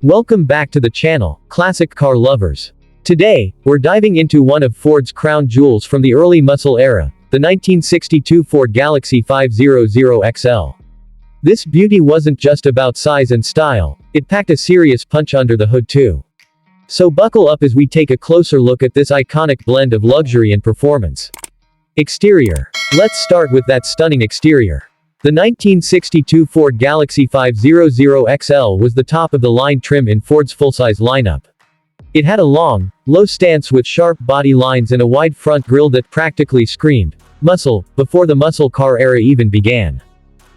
Welcome back to the channel, Classic Car Lovers. Today, we're diving into one of Ford's crown jewels from the early muscle era, the 1962 Ford Galaxie 500XL. This beauty wasn't just about size and style, it packed a serious punch under the hood too. So buckle up as we take a closer look at this iconic blend of luxury and performance. Exterior. Let's start with that stunning exterior. The 1962 Ford Galaxie 500XL was the top-of-the-line trim in Ford's full-size lineup. It had a long, low stance with sharp body lines and a wide front grille that practically screamed muscle before the muscle car era even began.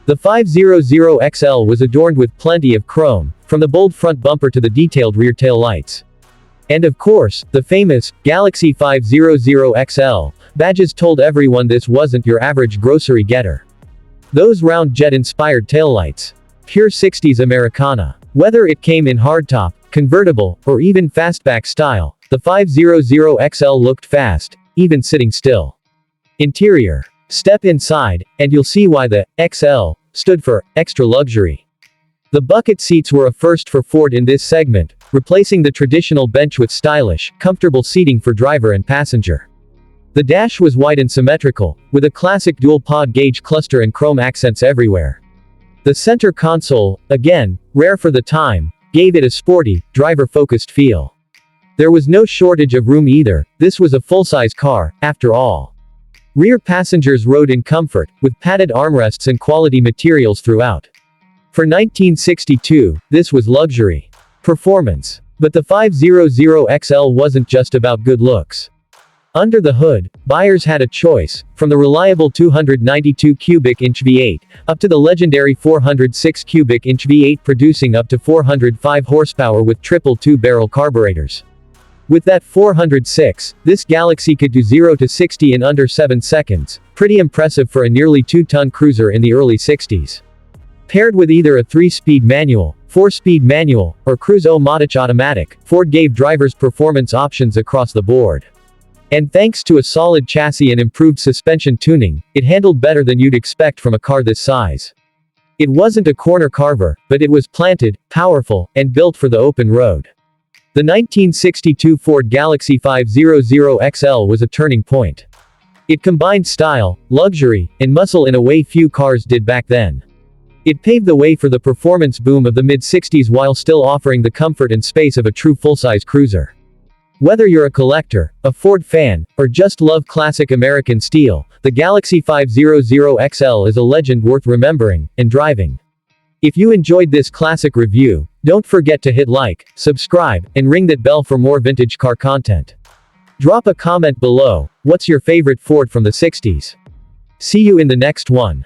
The 500XL was adorned with plenty of chrome, from the bold front bumper to the detailed rear tail lights. And of course, the famous Galaxie 500XL badges told everyone this wasn't your average grocery getter. Those round jet-inspired taillights. Pure 60s Americana. Whether it came in hardtop, convertible, or even fastback style, the 500XL looked fast, even sitting still. Interior. Step inside, and you'll see why the XL stood for extra luxury. The bucket seats were a first for Ford in this segment, replacing the traditional bench with stylish, comfortable seating for driver and passenger. The dash was wide and symmetrical, with a classic dual-pod gauge cluster and chrome accents everywhere. The center console, again, rare for the time, gave it a sporty, driver-focused feel. There was no shortage of room either, this was a full-size car, after all. Rear passengers rode in comfort, with padded armrests and quality materials throughout. For 1962, this was luxury. Performance. But the 500XL wasn't just about good looks. Under the hood, buyers had a choice, from the reliable 292 cubic inch V8, up to the legendary 406 cubic inch V8 producing up to 405 horsepower with triple two-barrel carburetors. With that 406, this Galaxie could do 0 to 60 in under 7 seconds, pretty impressive for a nearly 2-ton cruiser in the early 60s. Paired with either a 3-speed manual, 4-speed manual, or Cruise-O-Matic automatic, Ford gave drivers performance options across the board. And thanks to a solid chassis and improved suspension tuning, it handled better than you'd expect from a car this size. It wasn't a corner carver, but it was planted, powerful, and built for the open road. The 1962 Ford Galaxie 500XL was a turning point. It combined style, luxury, and muscle in a way few cars did back then. It paved the way for the performance boom of the mid-60s while still offering the comfort and space of a true full-size cruiser. Whether you're a collector, a Ford fan, or just love classic American steel, the Galaxie 500XL is a legend worth remembering and driving. If you enjoyed this classic review, don't forget to hit like, subscribe, and ring that bell for more vintage car content. Drop a comment below. What's your favorite Ford from the 60s? See you in the next one.